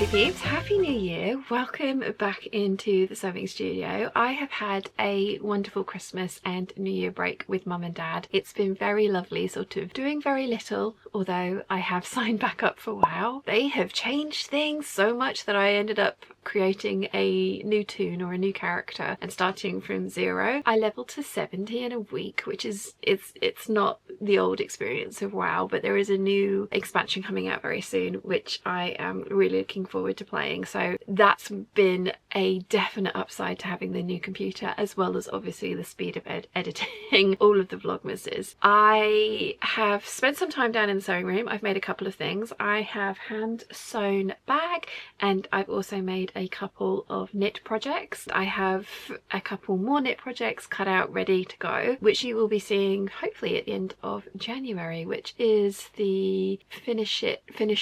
Hey peeps, happy new year. Welcome back into the sewing studio. I have had a wonderful Christmas and New Year break with mum and dad. It's been very lovely, sort of doing very little, although I have signed back up for WoW. They have changed things so much that I ended up creating a new toon or a new character and starting from 0. I leveled to 70 in a week, which is it's not the old experience of WoW, but there is a new expansion coming out very soon which I am really looking forward to playing. So that's been a definite upside to having the new computer, as well as obviously the speed of editing all of the vlogmases. I have spent some time down in the sewing room. I've made a couple of things. I have hand sewn bag, and I've also made a couple of knit projects. I have a couple more knit projects cut out ready to go, which you will be seeing hopefully at the end of January, which is the finish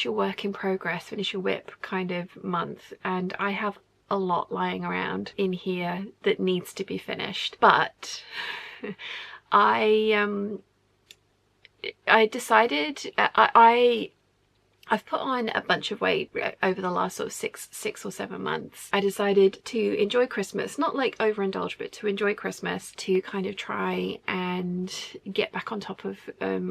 your work in progress, finish your whip kind of month. And I have a lot lying around in here that needs to be finished, but I decided I've put on a bunch of weight over the last sort of six or 7 months. I decided to enjoy Christmas, not like overindulge, but to enjoy Christmas, to kind of try and get back on top of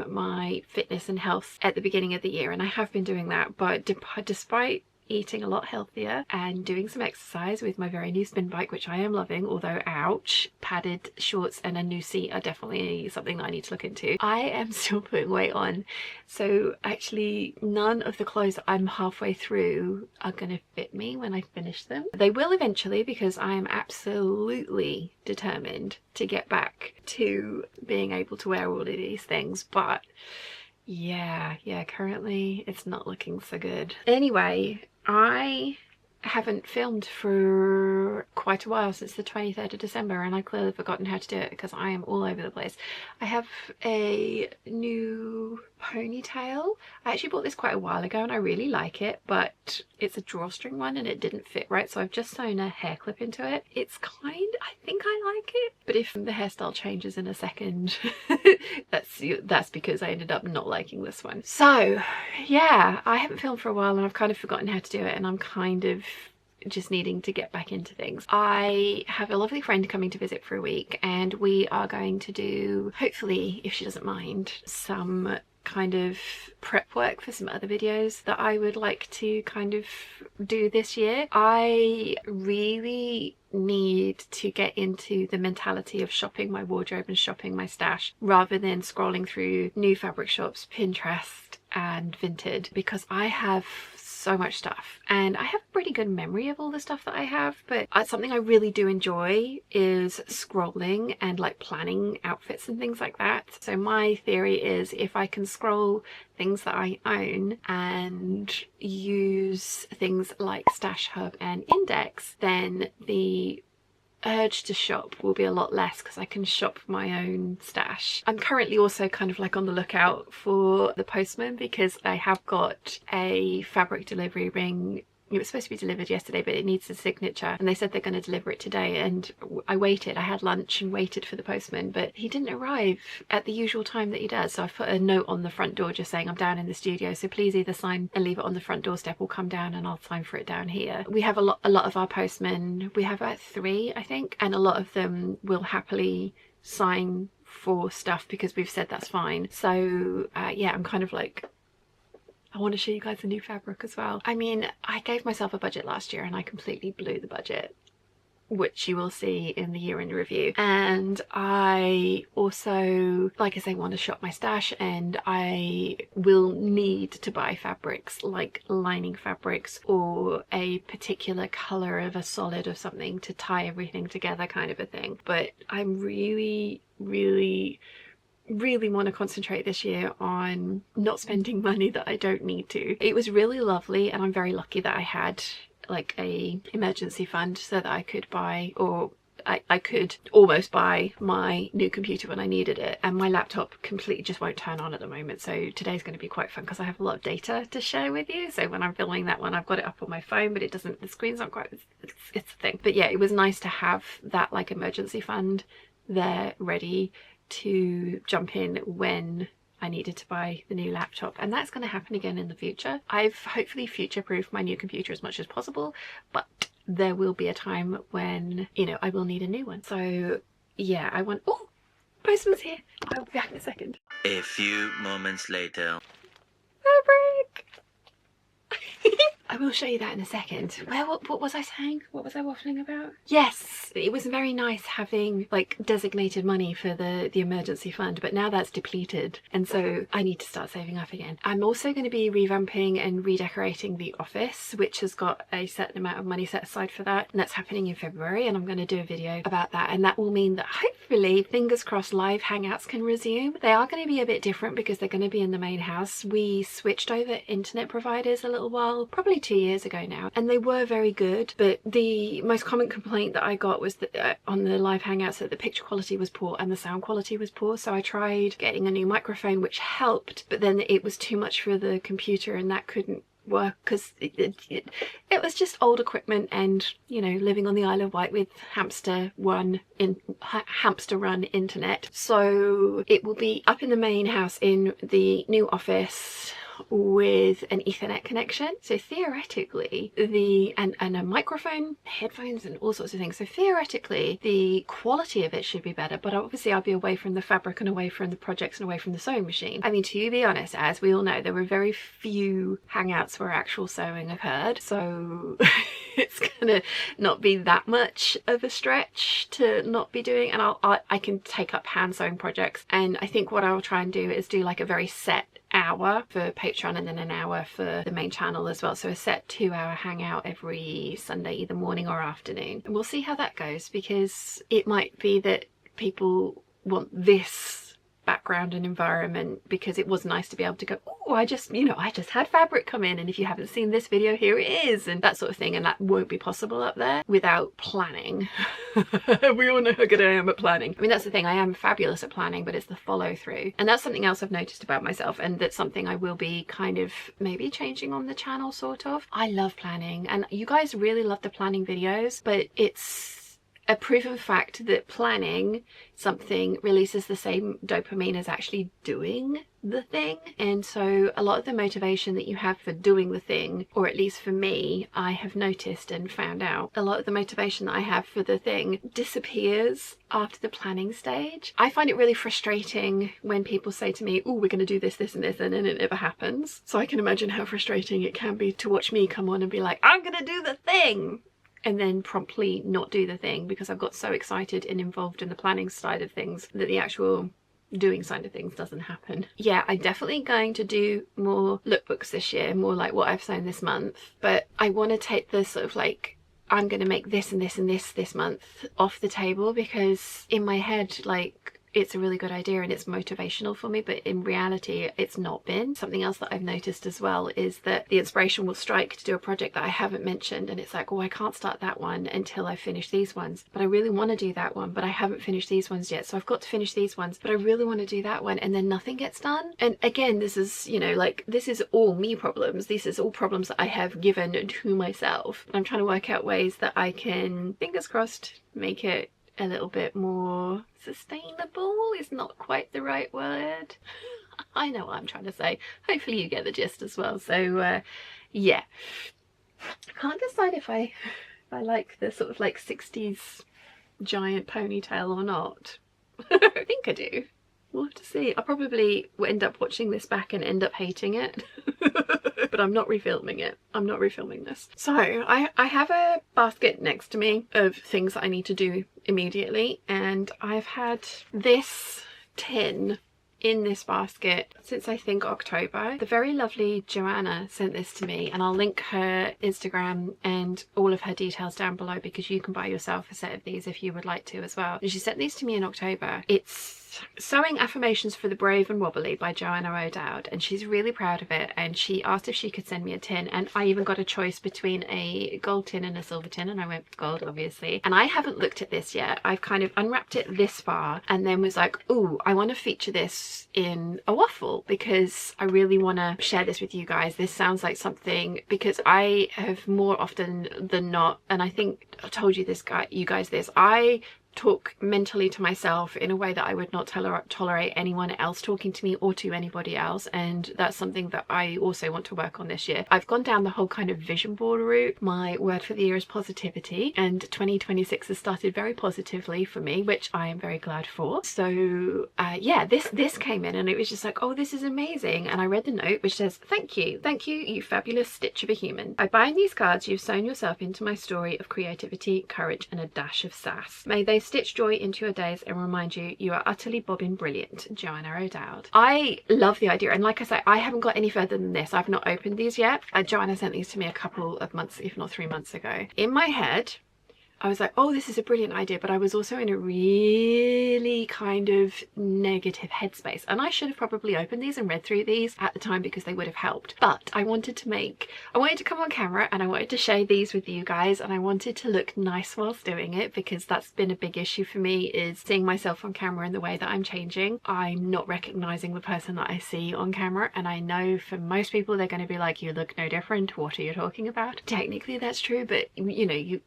my fitness and health at the beginning of the year. And I have been doing that, but despite eating a lot healthier and doing some exercise with my very new spin bike, which I am loving, although ouch, padded shorts and a new seat are definitely something that I need to look into, I am still putting weight on. So actually none of the clothes that I'm halfway through are gonna fit me when I finish them. They will eventually, because I am absolutely determined to get back to being able to wear all of these things, but yeah, currently it's not looking so good. Anyway, I haven't filmed for quite a while, since the 23rd of December, and I've clearly forgotten how to do it because I am all over the place. I have a new ponytail. I actually bought this quite a while ago and I really like it, but it's a drawstring one and it didn't fit right, so I've just sewn a hair clip into it. It's I think I like it, but if the hairstyle changes in a second, that's because I ended up not liking this one. So yeah, I haven't filmed for a while and I've kind of forgotten how to do it, and I'm kind of just needing to get back into things. I have a lovely friend coming to visit for a week, and we are going to do, hopefully if she doesn't mind, some kind of prep work for some other videos that I would like to kind of do this year. I really need to get into the mentality of shopping my wardrobe and shopping my stash rather than scrolling through new fabric shops, Pinterest and Vinted, because I have so much stuff and I have a pretty good memory of all the stuff that I have, but something I really do enjoy is scrolling and like planning outfits and things like that. So my theory is, if I can scroll things that I own and use things like Stash Hub and Index, then the urge to shop will be a lot less because I can shop my own stash. I'm currently also kind of like on the lookout for the postman, because I have got a fabric delivery ring. It was supposed to be delivered yesterday, but it needs a signature, and they said they're going to deliver it today. And I waited, I had lunch and waited for the postman, but he didn't arrive at the usual time that he does. So I've put a note on the front door just saying I'm down in the studio, so please either sign and leave it on the front doorstep or come down and I'll sign for it down here. We have a lot of our postmen, we have about 3 I think, and a lot of them will happily sign for stuff because we've said that's fine. So yeah, I'm kind of like, I want to show you guys the new fabric as well. I mean, I gave myself a budget last year and I completely blew the budget, which you will see in the year-end review. And I also, like I say, want to shop my stash, and I will need to buy fabrics like lining fabrics or a particular color of a solid or something to tie everything together, kind of a thing. But I'm really want to concentrate this year on not spending money that I don't need to. It was really lovely, and I'm very lucky that I had like a emergency fund so that I could buy, or I could almost buy my new computer when I needed it. And my laptop completely just won't turn on at the moment, so today's going to be quite fun because I have a lot of data to share with you. So when I'm filming that one, I've got it up on my phone, but it doesn't, the screen's not quite, it's a thing. But yeah, it was nice to have that like emergency fund there ready to jump in when I needed to buy the new laptop, and that's going to happen again in the future. I've hopefully future-proofed my new computer as much as possible, but there will be a time when, you know, I will need a new one. So yeah, I want... Oh, postman's here. I'll be back in a second. A few moments later. Fabric! I will show you that in a second. What was I saying? What was I waffling about? Yes, it was very nice having like designated money for the emergency fund, but now that's depleted, and so I need to start saving up again. I'm also going to be revamping and redecorating the office, which has got a certain amount of money set aside for that, and that's happening in February, and I'm going to do a video about that, and that will mean that hopefully, fingers crossed, live hangouts can resume. They are going to be a bit different because they're going to be in the main house. We switched over internet providers a little while, probably 2 years ago now, and they were very good, but the most common complaint that I got was that on the live hangouts that the picture quality was poor and the sound quality was poor. So I tried getting a new microphone, which helped, but then it was too much for the computer and that couldn't work because it was just old equipment, and you know, living on the Isle of Wight with hamster run internet. So it will be up in the main house in the new office with an Ethernet connection, so theoretically and a microphone, headphones and all sorts of things, so theoretically the quality of it should be better, but obviously I'll be away from the fabric and away from the projects and away from the sewing machine. I mean, to be honest, as we all know, there were very few hangouts where actual sewing occurred, so it's gonna not be that much of a stretch to not be doing, and I can take up hand sewing projects, and I think what I'll try and do is do like a very set hour for Patreon and then an hour for the main channel as well, so a set 2-hour hangout every Sunday, either morning or afternoon, and we'll see how that goes, because it might be that people want this background and environment because it was nice to be able to go, oh, I just had fabric come in, and if you haven't seen this video, here it is, and that sort of thing, and that won't be possible up there without planning. We all know how good I am at planning. I mean, that's the thing, I am fabulous at planning, but it's the follow through, and that's something else I've noticed about myself, and that's something I will be kind of maybe changing on the channel, sort of. I love planning, and you guys really love the planning videos, but it's a proven fact that planning something releases the same dopamine as actually doing the thing, and so a lot of the motivation that you have for doing the thing, or at least for me, I have noticed and found out, a lot of the motivation that I have for the thing disappears after the planning stage. I find it really frustrating when people say to me, oh, we're going to do this, this and this, and then it never happens. So I can imagine how frustrating it can be to watch me come on and be like, I'm going to do the thing, and then promptly not do the thing because I've got so excited and involved in the planning side of things that the actual doing side of things doesn't happen. Yeah, I'm definitely going to do more lookbooks this year, more like what I've sewn this month, but I want to take the sort of like, I'm going to make this and this and this month off the table, because in my head, like, it's a really good idea and it's motivational for me, but in reality it's not been. Something else that I've noticed as well is that the inspiration will strike to do a project that I haven't mentioned, and it's like, oh, I can't start that one until I finish these ones, but I really want to do that one, but I haven't finished these ones yet, so I've got to finish these ones, but I really want to do that one, and then nothing gets done. And again, this is, you know, like, this is all me problems, this is all problems that I have given to myself. I'm trying to work out ways that I can, fingers crossed, make it a little bit more sustainable is not quite the right word. I know what I'm trying to say. Hopefully you get the gist as well. So yeah, I can't decide if I like the sort of like 60s giant ponytail or not. I think I do. We'll have to see. I probably will end up watching this back and end up hating it. But I'm not refilming it. I'm not refilming this. So I have a basket next to me of things that I need to do immediately, and I've had this tin in this basket since I think October. The very lovely Joanna sent this to me, and I'll link her Instagram and all of her details down below, because you can buy yourself a set of these if you would like to as well. And she sent these to me in October. It's Sewing Affirmations for the Brave and Wobbly by Joanna O'Dowd, and she's really proud of it, and she asked if she could send me a tin, and I even got a choice between a gold tin and a silver tin, and I went with gold, obviously. And I haven't looked at this yet. I've kind of unwrapped it this far and then was like, ooh, I want to feature this in a waffle because I really want to share this with you guys. This sounds like something, because I have more often than not, and I think I told you this, you guys this, I talk mentally to myself in a way that I would not tolerate anyone else talking to me or to anybody else, and that's something that I also want to work on this year. I've gone down the whole kind of vision board route. My word for the year is positivity, and 2026 has started very positively for me, which I am very glad for. So yeah, this came in and it was just like, oh, this is amazing. And I read the note which says, thank you, you fabulous stitch of a human. By buying these cards, you've sewn yourself into my story of creativity, courage, and a dash of sass. May they stitch joy into your days and remind you you are utterly bobbing brilliant. Joanna O'Dowd. I love the idea, and like I say, I haven't got any further than this. I've not opened these yet. Joanna sent these to me a couple of months, if not 3 months ago. In my head, I was like, oh, this is a brilliant idea, but I was also in a really kind of negative headspace, and I should have probably opened these and read through these at the time because they would have helped. But I wanted to come on camera and I wanted to share these with you guys, and I wanted to look nice whilst doing it, because that's been a big issue for me, is seeing myself on camera in the way that I'm changing. I'm not recognizing the person that I see on camera, and I know for most people they're going to be like, you look no different, what are you talking about? Technically that's true, but you know,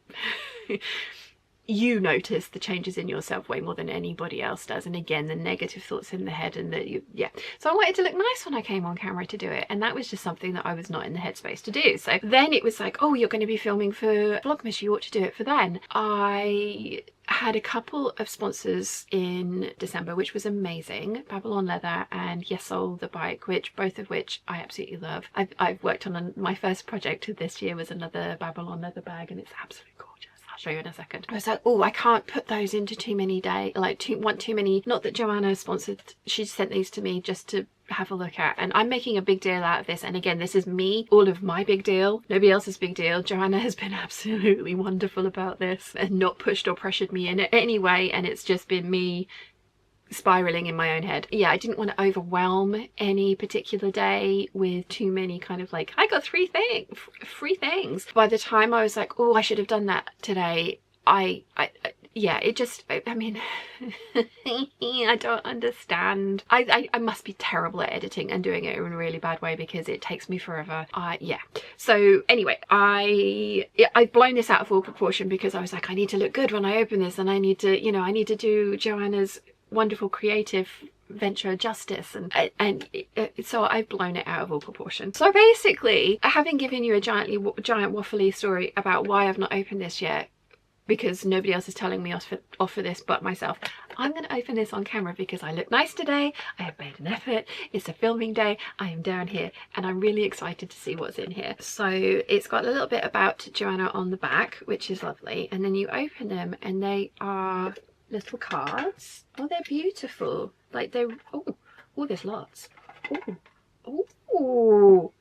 you notice the changes in yourself way more than anybody else does, and again, the negative thoughts in the head, and yeah. So I wanted to look nice when I came on camera to do it, and that was just something that I was not in the headspace to do. So then it was like, oh, you're going to be filming for Vlogmas, you ought to do it for then. I had a couple of sponsors in December, which was amazing. Babylon Leather and Yesol the bike, both of which I absolutely love. I've worked on my first project this year was another Babylon Leather bag, and it's absolutely gorgeous. I'll show you in a second. I was like, oh, I can't put those into too many days, like too many. Not that Joanna sponsored, she sent these to me just to have a look at, and I'm making a big deal out of this. And again, this is me, all of my big deal, nobody else's big deal. Joanna has been absolutely wonderful about this and not pushed or pressured me in any way, and it's just been me spiraling in my own head. Yeah, I didn't want to overwhelm any particular day with too many kind of like, I got free things. By the time I was like, oh, I should have done that today, yeah, it just, I mean, I don't understand. I must be terrible at editing and doing it in a really bad way because it takes me forever. Yeah. So anyway, I've blown this out of all proportion because I was like, I need to look good when I open this, and I need to, you know, I need to do Joanna's wonderful creative venture justice, and so I've blown it out of all proportion. So basically, having given you a giant waffly story about why I've not opened this yet, because nobody else is telling me off for this but myself, I'm going to open this on camera because I look nice today, I have made an effort, it's a filming day, I am down here, and I'm really excited to see what's in here. So it's got a little bit about Joanna on the back, which is lovely, and then you open them and they are little cards. Oh, they're beautiful. Like they're, oh, there's lots. Oh,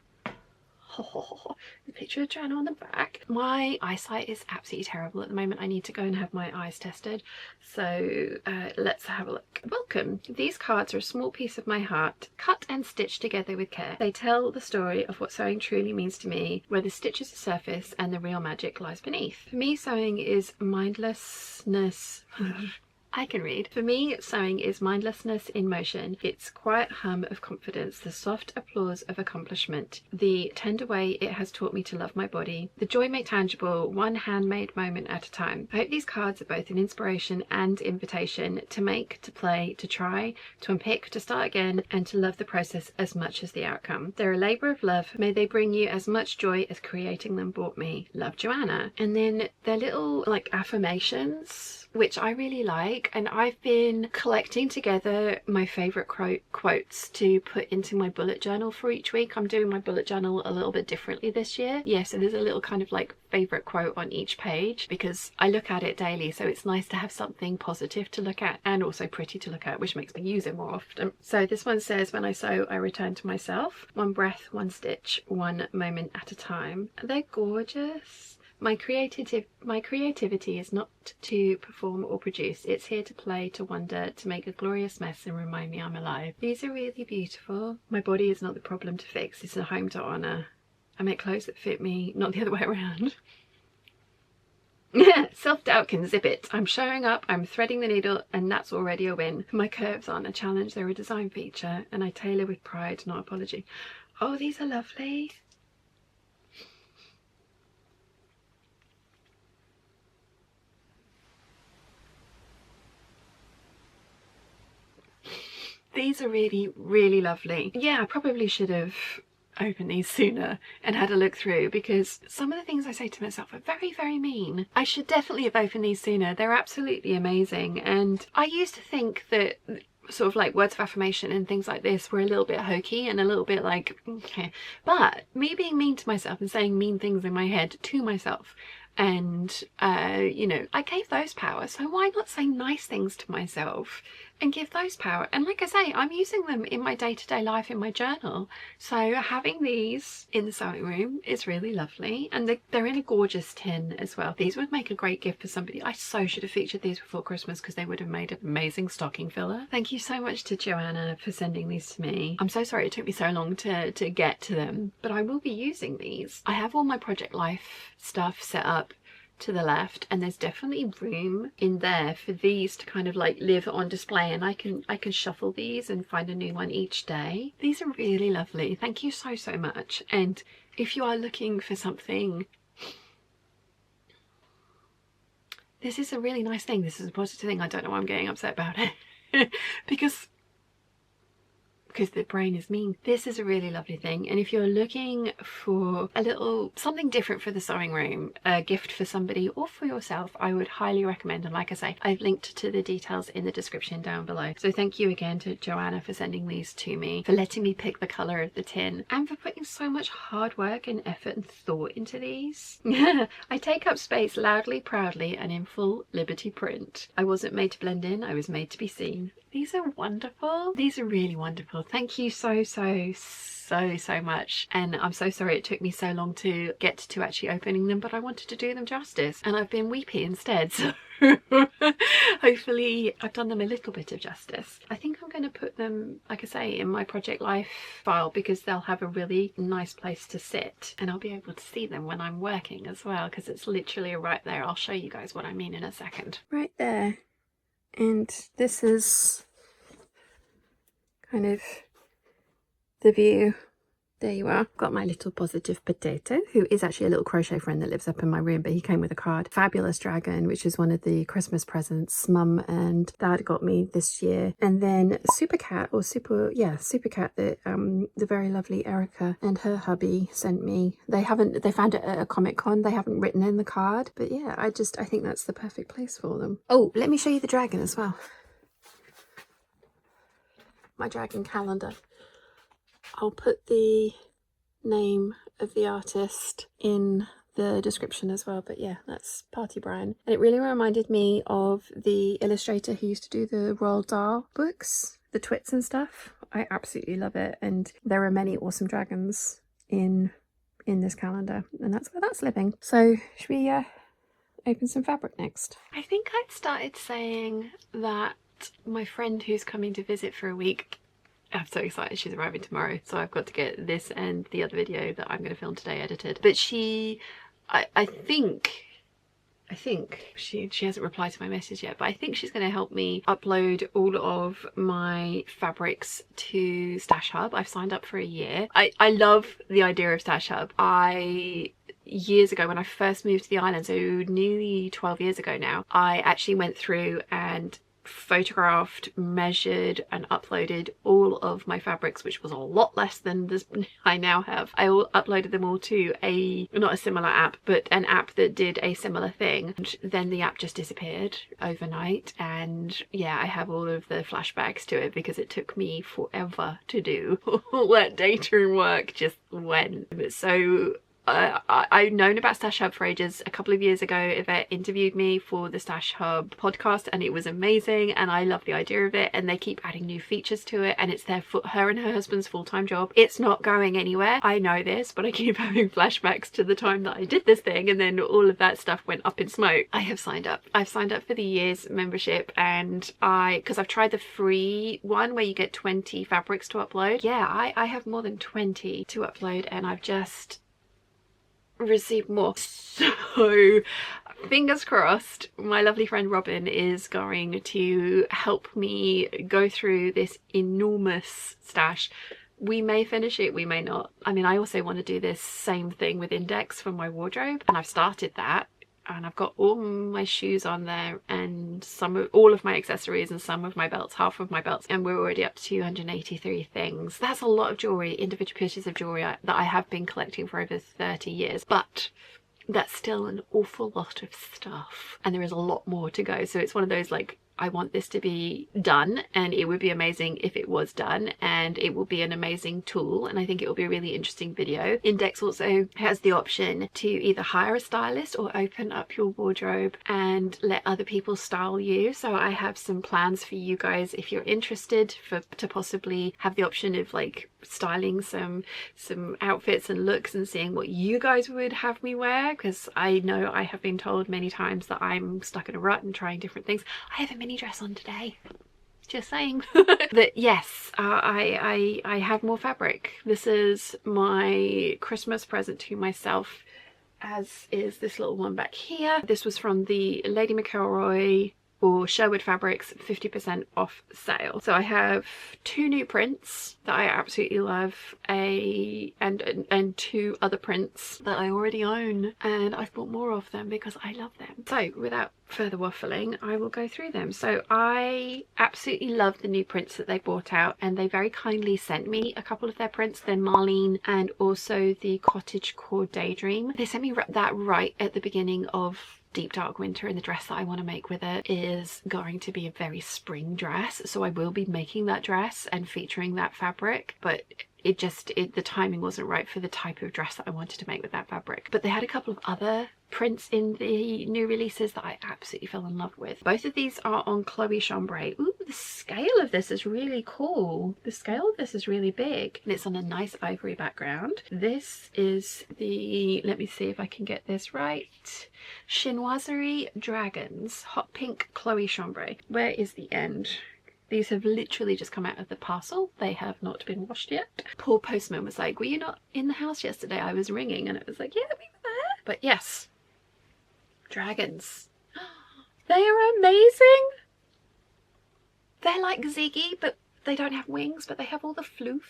the picture of Joanna on the back. My eyesight is absolutely terrible at the moment. I need to go and have my eyes tested. So let's have a look. Welcome. These cards are a small piece of my heart, cut and stitched together with care. They tell the story of what sewing truly means to me, where the stitch is the surface and the real magic lies beneath. For me, sewing is mindlessness. I can read. For me, sewing is mindlessness in motion. It's quiet hum of confidence, the soft applause of accomplishment, the tender way it has taught me to love my body, the joy made tangible, one handmade moment at a time. I hope these cards are both an inspiration and invitation to make, to play, to try, to unpick, to start again, and to love the process as much as the outcome. They're a labour of love. May they bring you as much joy as creating them brought me. Love, Joanna. And then they're little like affirmations, which I really like, and I've been collecting together my favourite quotes to put into my bullet journal for each week. I'm doing my bullet journal a little bit differently this year. Yeah, so there's a little kind of like favourite quote on each page because I look at it daily, so it's nice to have something positive to look at and also pretty to look at, which makes me use it more often. So this one says, when I sew, I return to myself. One breath, one stitch, one moment at a time. They're gorgeous. My creativity is not to perform or produce. It's here to play, to wonder, to make a glorious mess and remind me I'm alive. These are really beautiful. My body is not the problem to fix. It's a home to honour. I make clothes that fit me, not the other way around. Self-doubt can zip it. I'm showing up, I'm threading the needle, and that's already a win. My curves aren't a challenge, they're a design feature, and I tailor with pride, not apology. Oh, these are lovely. These are really, really lovely. Yeah, I probably should have opened these sooner and had a look through, because some of the things I say to myself are very, very mean. I should definitely have opened these sooner. They're absolutely amazing. And I used to think that sort of like words of affirmation and things like this were a little bit hokey and a little bit like, okay. But me being mean to myself and saying mean things in my head to myself, and you know, I gave those power, so why not say nice things to myself and give those power? And like I say, I'm using them in my day-to-day life in my journal, so having these in the sewing room is really lovely. And they're in a gorgeous tin as well. These would make a great gift for somebody. I so should have featured these before Christmas, because they would have made an amazing stocking filler. Thank you so much to Joanna for sending these to me. I'm so sorry it took me so long to get to them, but I will be using these. I have all my Project Life stuff set up to the left, and there's definitely room in there for these to kind of like live on display, and I can shuffle these and find a new one each day. These are really lovely. Thank you so much. And if you are looking for something, this is a really nice thing. This is a positive thing. I don't know why I'm getting upset about it because the brain is mean. This is a really lovely thing, and if you're looking for a little something different for the sewing room, a gift for somebody or for yourself, I would highly recommend. And like I say, I've linked to the details in the description down below. So thank you again to Joanna for sending these to me, for letting me pick the colour of the tin, and for putting so much hard work and effort and thought into these. I take up space loudly, proudly, and in full Liberty print. I wasn't made to blend in, I was made to be seen. These are wonderful. These are really wonderful. Thank you so much. And I'm so sorry it took me so long to get to actually opening them, but I wanted to do them justice, and I've been weepy instead. So hopefully I've done them a little bit of justice. I think I'm going to put them, like I say, in my Project Life file, because they'll have a really nice place to sit, and I'll be able to see them when I'm working as well, because it's literally right there. I'll show you guys what I mean in a second. Right there. And this is kind of the view. There you are. Got my little positive potato, who is actually a little crochet friend that lives up in my room, but he came with a card. Fabulous dragon, which is one of the Christmas presents Mum and Dad got me this year. And then Super Cat, or Super Cat, that the very lovely Erica and her hubby sent me. They found it at a Comic-Con. They haven't written in the card, but yeah, I think that's the perfect place for them. Oh, let me show you the dragon as well. My dragon calendar. I'll put the name of the artist in the description as well, but yeah, that's Party Brian. And it really reminded me of the illustrator who used to do the Roald Dahl books, the Twits and stuff. I absolutely love it, and there are many awesome dragons in this calendar, and that's where that's living. So should we open some fabric next? I think I'd started saying that my friend who's coming to visit for a week, I'm so excited, she's arriving tomorrow, so I've got to get this and the other video that I'm going to film today edited. But I think she hasn't replied to my message yet, but I think she's going to help me upload all of my fabrics to Stash Hub. I've signed up for a year. I love the idea of Stash Hub. Years ago, when I first moved to the island, so nearly 12 years ago now, I actually went through and photographed, measured and uploaded all of my fabrics, which was a lot less than this I now have. I uploaded them all to not a similar app, but an app that did a similar thing. And then the app just disappeared overnight, and yeah, I have all of the flashbacks to it because it took me forever to do. All that data and work just went. So I've known about Stash Hub for ages. A couple of years ago, Yvette interviewed me for the Stash Hub podcast, and it was amazing, and I love the idea of it, and they keep adding new features to it, and it's her and her husband's full-time job. It's not going anywhere. I know this, but I keep having flashbacks to the time that I did this thing, and then all of that stuff went up in smoke. I have signed up. I've signed up for the year's membership, and because I've tried the free one where you get 20 fabrics to upload. Yeah, I have more than 20 to upload, and I've just receive more. So fingers crossed, my lovely friend Robin is going to help me go through this enormous stash. We may finish it, we may not. I mean, I also want to do this same thing with index for my wardrobe, and I've started that. and I've got all my shoes on there and all of my accessories and some of my belts, half of my belts, and we're already up to 283 things. That's a lot of jewelry, individual pieces of jewelry that I have been collecting for over 30 years, but that's still an awful lot of stuff, and there is a lot more to go. So it's one of those, like, I want this to be done, and it would be amazing if it was done, and it will be an amazing tool, and I think it will be a really interesting video. Index also has the option to either hire a stylist or open up your wardrobe and let other people style you. So I have some plans for you guys if you're interested to possibly have the option of like styling some outfits and looks and seeing what you guys would have me wear, because I know I have been told many times that I'm stuck in a rut and trying different things. I have a mini dress on today, just saying. But yes, I have more fabric. This is my Christmas present to myself, as is this little one back here. This was from the Lady McElroy or Sherwood Fabrics 50% off sale. So I have 2 new prints that I absolutely love, and 2 other prints that I already own, and I've bought more of them because I love them. So without further waffling, I will go through them. So I absolutely love the new prints that they brought out, and they very kindly sent me a couple of their prints. They're Marlene and also the Cottagecore Daydream. They sent me that right at the beginning of Deep Dark Winter, and the dress that I want to make with it is going to be a very spring dress, so I will be making that dress and featuring that fabric, but the timing wasn't right for the type of dress that I wanted to make with that fabric. But they had a couple of other prints in the new releases that I absolutely fell in love with. Both of these are on Chloe Chambray. Ooh, the scale of this is really cool. The scale of this is really big, and it's on a nice ivory background. This is the, let me see if I can get this right, Chinoiserie Dragons Hot Pink Chloe Chambray. Where is the end? These have literally just come out of the parcel. They have not been washed yet. Poor postman was like, were you not in the house yesterday? I was ringing, and it was like, yeah, we were there. But yes, dragons. They are amazing. They're like Ziggy, but they don't have wings, but they have all the floof.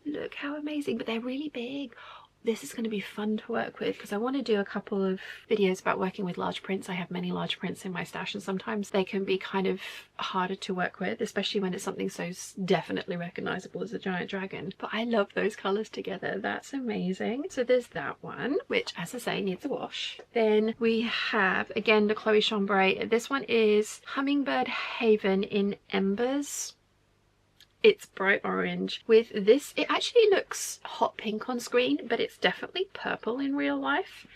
Look how amazing, but they're really big. This is going to be fun to work with because I want to do a couple of videos about working with large prints. I have many large prints in my stash, and sometimes they can be kind of harder to work with, especially when it's something so definitely recognizable as a giant dragon. But I love those colors together. That's amazing. So there's that one, which, as I say, needs a wash. Then we have, again, the Chloe Chambray. This one is Hummingbird Haven in Embers. It's bright orange. With this, it actually looks hot pink on screen, but it's definitely purple in real life.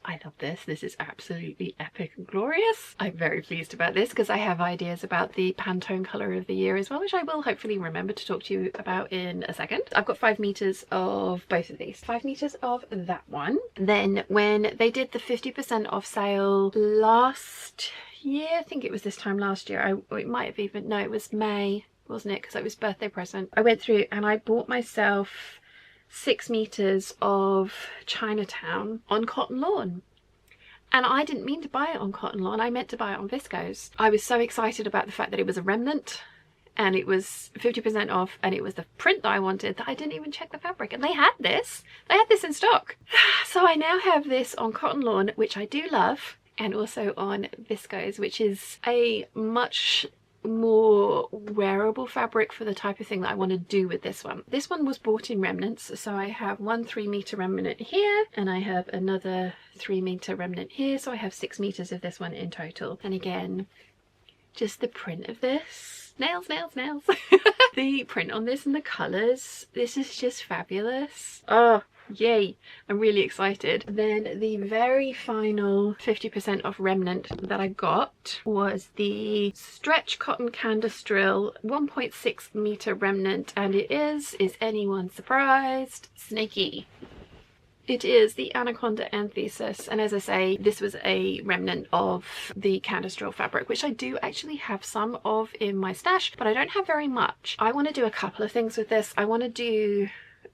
I love this. This is absolutely epic and glorious. I'm very pleased about this because I have ideas about the Pantone colour of the year as well, which I will hopefully remember to talk to you about in a second. I've got 5 meters of both of these. 5 meters of that one. Then when they did the 50% off sale last year, I think it was this time last year, it might have even, no, it was May, wasn't it? Because it was birthday present. I went through and I bought myself 6 meters of Chinatown on cotton lawn. And I didn't mean to buy it on cotton lawn, I meant to buy it on viscose. I was so excited about the fact that it was a remnant and it was 50% off and it was the print that I wanted that I didn't even check the fabric, and they had this in stock. So I now have this on cotton lawn, which I do love, and also on viscose, which is a much more wearable fabric for the type of thing that I want to do with this one. This one was bought in remnants, so I have one 3 meter remnant here and I have another 3 meter remnant here, so I have 6 meters of this one in total. And again, just the print of this, nails. The print on this and the colors, this is just fabulous. Oh, yay, I'm really excited. Then the very final 50% off remnant that I got was the Stretch Cotton Canvas Drill 1.6 meter remnant, and it is anyone surprised, snaky. It is the Anaconda Anthesis, and as I say, this was a remnant of the Canvas Drill fabric, which I do actually have some of in my stash, but I don't have very much. I want to do a couple of things with this. I want to do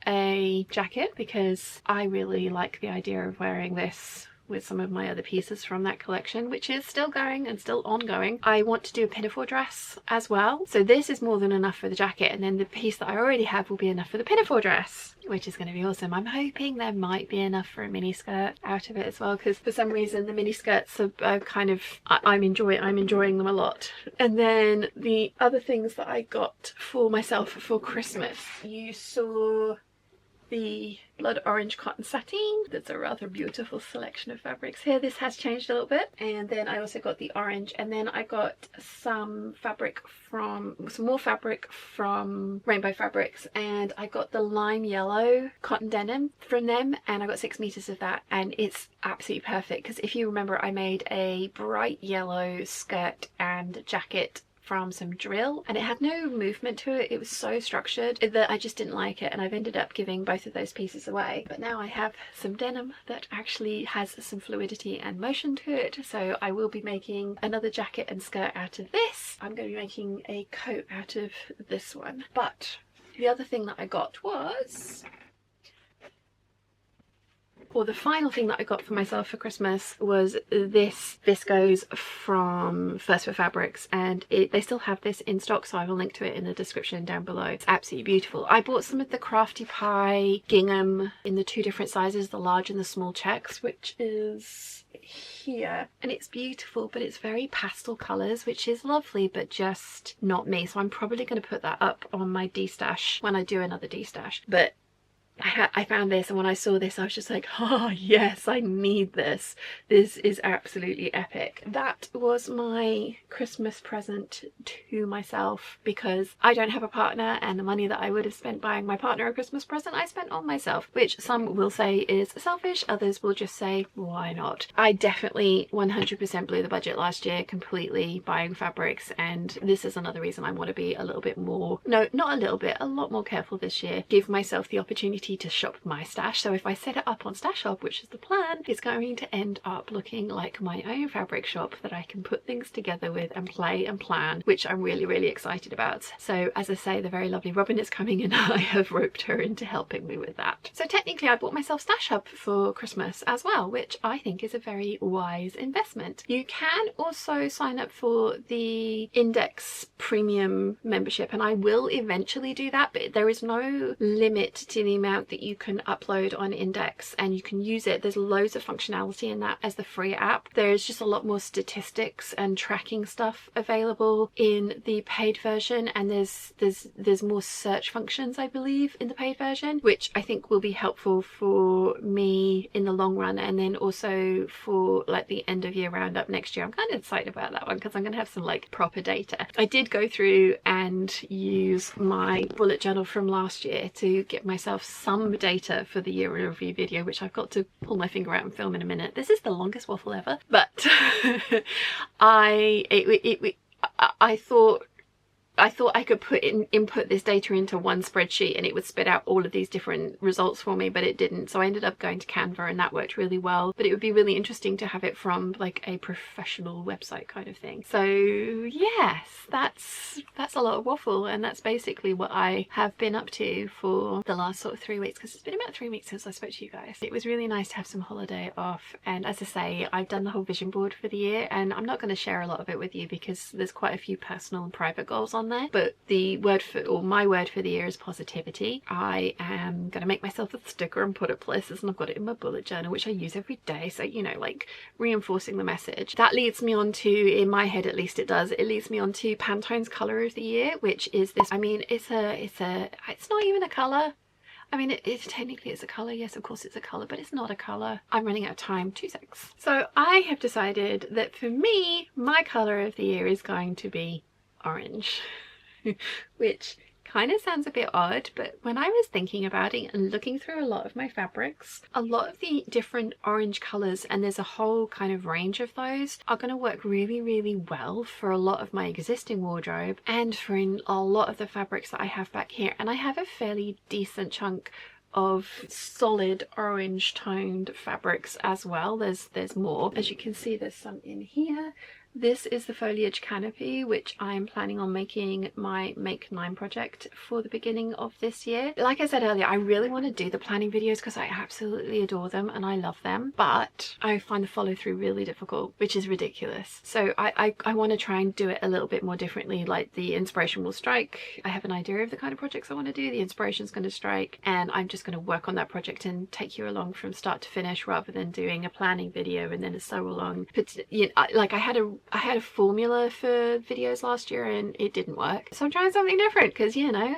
a jacket because I really like the idea of wearing this with some of my other pieces from that collection, which is still going and still ongoing. I want to do a pinafore dress as well. So this is more than enough for the jacket, and then the piece that I already have will be enough for the pinafore dress, which is going to be awesome. I'm hoping there might be enough for a mini skirt out of it as well, because for some reason the mini skirts are kind of, I'm enjoying them a lot. And then the other things that I got for myself for Christmas, you saw the blood orange cotton sateen. That's a rather beautiful selection of fabrics here. This has changed a little bit. And then I also got the orange, and then I got some more fabric from Rainbow Fabrics, and I got the lime yellow cotton denim from them, and I got 6 meters of that, and it's absolutely perfect because if you remember, I made a bright yellow skirt and jacket from some drill, and it had no movement to it. It was so structured that I just didn't like it, and I've ended up giving both of those pieces away. But now I have some denim that actually has some fluidity and motion to it, so I will be making another jacket and skirt out of this. I'm going to be making a coat out of this one. But the other thing that I got was, or the final thing that I got for myself for Christmas was this viscose from First for Fabrics, and they still have this in stock, so I will link to it in the description down below. It's absolutely beautiful. I bought some of the Crafty Pie gingham in the 2 different sizes, the large and the small checks, which is here, and it's beautiful, but it's very pastel colours, which is lovely, but just not me. So I'm probably going to put that up on my D-stash when I do another D-stash. But I found this, and when I saw this I was just like, oh yes, I need this. This is absolutely epic. That was my Christmas present to myself, because I don't have a partner, and the money that I would have spent buying my partner a Christmas present I spent on myself, which some will say is selfish, others will just say why not. I definitely 100% blew the budget last year completely buying fabrics, and this is another reason I want to be a little bit more, no, not a little bit, a lot more careful this year. Give myself the opportunity to shop my stash. So if I set it up on Stash Shop, which is the plan, it's going to end up looking like my own fabric shop that I can put things together with and play and plan, which I'm really excited about. So as I say, the very lovely Robin is coming, and I have roped her into helping me with that. So technically I bought myself Stash Hub for Christmas as well, which I think is a very wise investment. You can also sign up for the Index Premium membership, and I will eventually do that, but there is no limit to the amount that you can upload on Index, and you can use it. There's loads of functionality in that as the free app. There's just a lot more statistics and tracking stuff available in the paid version, and there's more search functions, I believe, in the paid version, which I think will be helpful for me in the long run, and then also for like the end of year roundup next year. I'm kind of excited about that one because I'm going to have some like proper data. I did go through and use my bullet journal from last year to get myself some data for the year in review video, which I've got to pull my finger out and film in a minute. This is the longest waffle ever, but I thought I could input this data into one spreadsheet and it would spit out all of these different results for me, but it didn't. So I ended up going to Canva, and that worked really well. But it would be really interesting to have it from like a professional website kind of thing. So yes, that's a lot of waffle, and that's basically what I have been up to for the last sort of 3 weeks, because it's been about 3 weeks since I spoke to you guys. It was really nice to have some holiday off, and as I say, I've done the whole vision board for the year, and I'm not going to share a lot of it with you because there's quite a few personal and private goals on there, but my word for the year is positivity. I am going to make myself a sticker and put it places, and I've got it in my bullet journal, which I use every day, so you know, like reinforcing the message. That leads me on to, in my head at least it does, it leads me on to Pantone's colour of the year, which is this. I mean, it's not even a colour. I mean, it technically is a colour, yes, of course it's a colour, but it's not a colour. I'm running out of time, 2 seconds. So I have decided that for me, my colour of the year is going to be orange. Which kind of sounds a bit odd, but when I was thinking about it and looking through a lot of my fabrics, a lot of the different orange colours, and there's a whole kind of range of those, are going to work really well for a lot of my existing wardrobe and for a lot of the fabrics that I have back here. And I have a fairly decent chunk of solid orange toned fabrics as well. There's more. As you can see, there's some in here. This is the foliage canopy, which I'm planning on making my Make 9 project for the beginning of this year. Like I said earlier, I really want to do the planning videos because I absolutely adore them and I love them, but I find the follow through really difficult, which is ridiculous. So I want to try and do it a little bit more differently. Like, the inspiration will strike, I have an idea of the kind of projects I want to do, the inspiration's going to strike, and I'm just going to work on that project and take you along from start to finish, rather than doing a planning video and then a sew along. But you know, like I had a formula for videos last year and it didn't work, so I'm trying something different because, you know,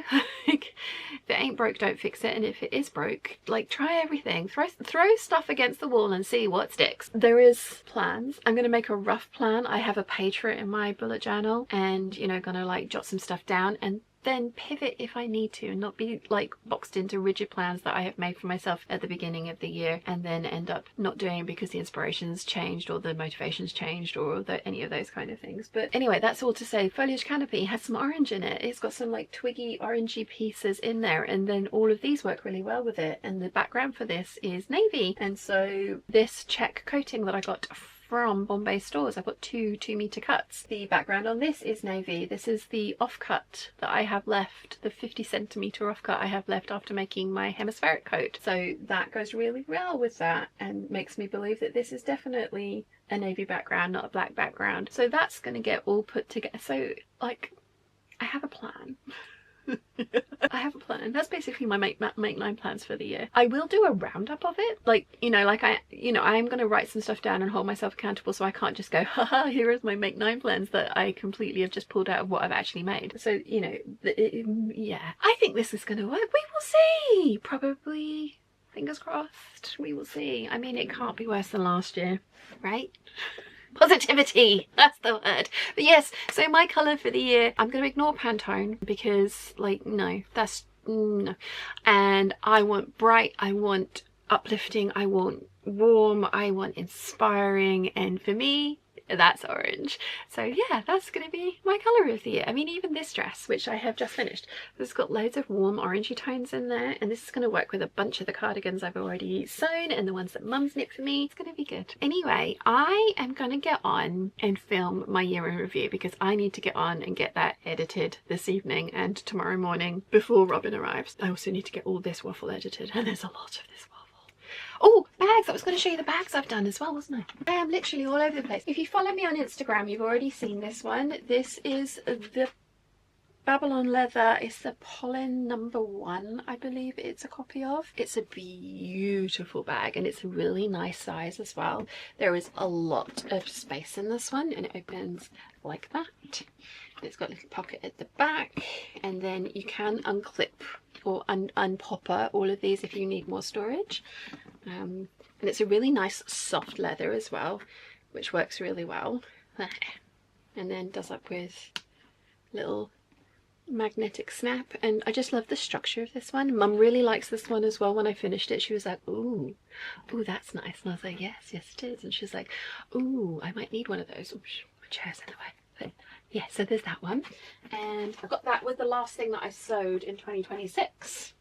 like, if it ain't broke, don't fix it, and if it is broke, like, try everything. Throw stuff against the wall and see what sticks. There is plans. I'm going to make a rough plan. I have a page for it in my bullet journal, and, you know, gonna like jot some stuff down and then pivot if I need to, and not be like boxed into rigid plans that I have made for myself at the beginning of the year and then end up not doing because the inspirations changed or the motivations changed or any of those kind of things. But anyway, that's all to say, foliage canopy has some orange in it. It's got some like twiggy orangey pieces in there, and then all of these work really well with it. And the background for this is navy, and so this check coating that I got from Bombay stores, I've got two 2-meter cuts. The background on this is navy. This is the offcut that I have left, the 50cm offcut I have left after making my hemispheric coat. So that goes really well with that and makes me believe that this is definitely a navy background, not a black background. So that's going to get all put together. So, like, I have a plan. I have a plan. That's basically my make 9 plans for the year. I will do a roundup of it, like, you know, like I'm gonna write some stuff down and hold myself accountable, so I can't just go, haha, here is my make 9 plans that I completely have just pulled out of what I've actually made. So, you know, yeah, I think this is gonna work. We will see. Probably, fingers crossed, we will see. I mean, it can't be worse than last year, right? Positivity, that's the word. But yes, so my colour for the year, I'm going to ignore Pantone because, like, no, that's no. And I want bright, I want uplifting, I want warm, I want inspiring, and for me, that's orange. So yeah, that's going to be my colour of the year. I mean, even this dress, which I have just finished, has got loads of warm orangey tones in there, and this is going to work with a bunch of the cardigans I've already sewn and the ones that Mum's knit for me. It's going to be good. Anyway, I am going to get on and film my year in review because I need to get on and get that edited this evening and tomorrow morning before Robin arrives. I also need to get all this waffle edited, and there's a lot of this waffle. Oh, bags! I was going to show you the bags I've done as well, wasn't I? I am literally all over the place. If you follow me on Instagram, you've already seen this one. This is the Babylon leather. It's the Pollen #1, I believe it's a copy of. It's a beautiful bag and it's a really nice size as well. There is a lot of space in this one, and it opens like that. It's got a little pocket at the back, and then you can unclip or unpopper all of these if you need more storage. And it's a really nice soft leather as well, which works really well. And then does up with little magnetic snap, and I just love the structure of this one. Mum really likes this one as well. When I finished it, she was like, ooh, that's nice. And I was like, yes it is. And she was like, ooh, I might need one of those. Oh, my chair's in the way. But yeah, so there's that one, and I got that was the last thing that I sewed in 2026,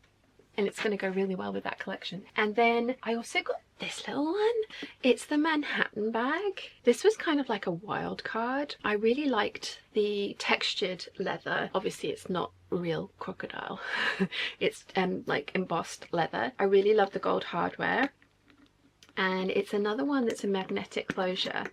and it's going to go really well with that collection. And then I also got this little one. It's the Manhattan bag. This was kind of like a wild card. I really liked the textured leather. Obviously it's not real crocodile. It's like embossed leather. I really love the gold hardware, and it's another one that's a magnetic closure.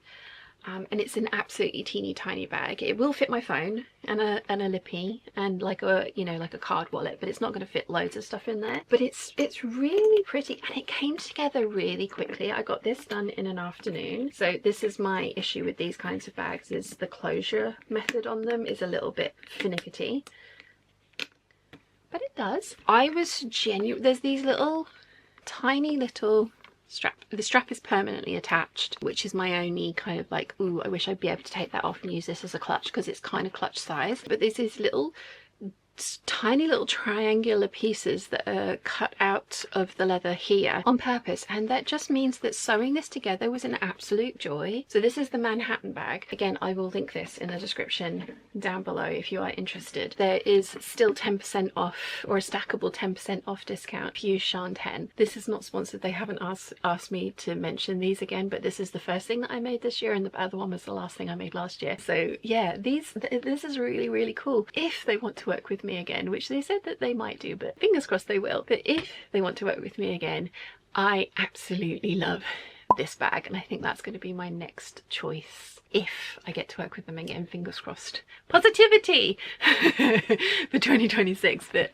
And it's an absolutely teeny tiny bag. It will fit my phone and a lippy and like a, you know, like a card wallet, but it's not going to fit loads of stuff in there. But it's really pretty, and it came together really quickly. I got this done in an afternoon. So this is my issue with these kinds of bags, is the closure method on them is a little bit finicky. But it does. I was genuine. There's these little tiny little strap. The strap is permanently attached, which is my only kind of like, ooh, I wish I'd be able to take that off and use this as a clutch, because it's kind of clutch size. But there's these little tiny little triangular pieces that are cut out of the leather here on purpose, and that just means that sewing this together was an absolute joy. So this is the Manhattan bag. Again, I will link this in the description down below if you are interested. There is still 10% off, or a stackable 10% off discount if you use Shan10. This is not sponsored. They haven't asked me to mention these again, but this is the first thing that I made this year, and the other one was the last thing I made last year. So yeah, this is really, really cool. If they want to work with me again, which they said that they might do, but fingers crossed they will. But if they want to work with me again, I absolutely love this bag, and I think that's going to be my next choice if I get to work with them again. Fingers crossed. Positivity for 2026, but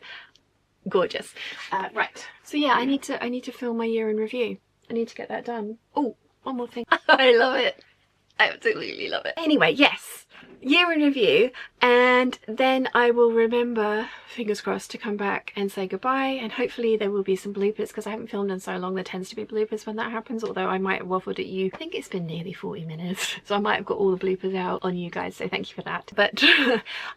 gorgeous. Right, so yeah, I need to film my year in review. I need to get that done. Oh, one more thing. I love it. I absolutely love it. Anyway, yes, year in review, and then I will remember, fingers crossed, to come back and say goodbye, and hopefully there will be some bloopers, because I haven't filmed in so long. There tends to be bloopers when that happens, although I might have waffled at you. I think it's been nearly 40 minutes, so I might have got all the bloopers out on you guys, so thank you for that. But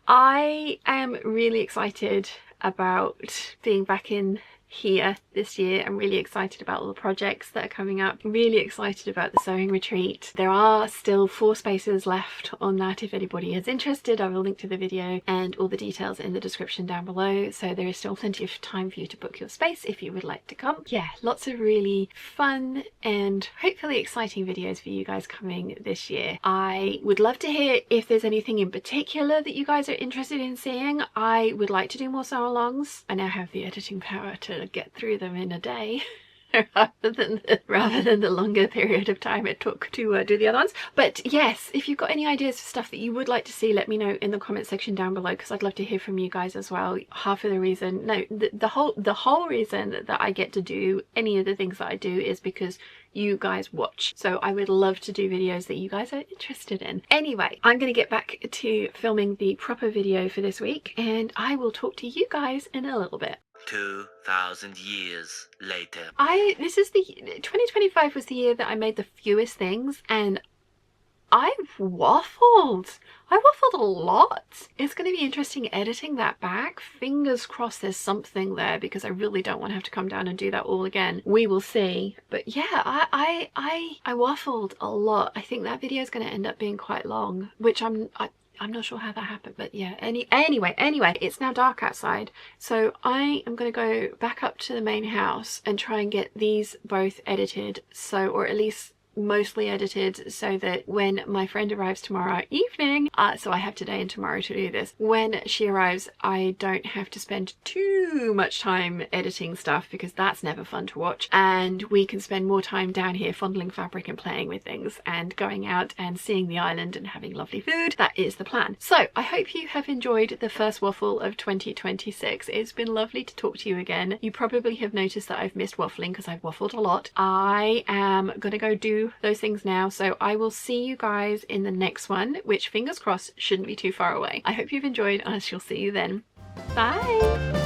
I am really excited about being back in here this year. I'm really excited about all the projects that are coming up. I'm really excited about the sewing retreat. There are still 4 spaces left on that if anybody is interested. I will link to the video and all the details in the description down below, so there is still plenty of time for you to book your space if you would like to come. Yeah, lots of really fun and hopefully exciting videos for you guys coming this year. I would love to hear if there's anything in particular that you guys are interested in seeing. I would like to do more sew alongs. I now have the editing power to get through them in a day rather than the longer period of time it took to do the other ones. But yes, if you've got any ideas for stuff that you would like to see, let me know in the comment section down below, because I'd love to hear from you guys as well. Half of the reason, no, the whole reason that I get to do any of the things that I do is because you guys watch. So I would love to do videos that you guys are interested in. Anyway, I'm going to get back to filming the proper video for this week, and I will talk to you guys in a little bit. 2,000 years later. 2025 was the year that I made the fewest things, and I waffled. I waffled a lot. It's going to be interesting editing that back. Fingers crossed there's something there, because I really don't want to have to come down and do that all again. We will see. But yeah, I waffled a lot. I think that video is going to end up being quite long, which I'm not sure how that happened, but yeah. Anyway, it's now dark outside, so I am going to go back up to the main house and try and get these both edited, so, or at least mostly edited, so that when my friend arrives tomorrow evening, so I have today and tomorrow to do this, when she arrives I don't have to spend too much time editing stuff, because that's never fun to watch, and we can spend more time down here fondling fabric and playing with things and going out and seeing the island and having lovely food. That is the plan. So I hope you have enjoyed the first waffle of 2026. It's been lovely to talk to you again. You probably have noticed that I've missed waffling because I've waffled a lot. I am gonna go do those things now, so I will see you guys in the next one, which fingers crossed shouldn't be too far away. I hope you've enjoyed, and I shall see you then. Bye.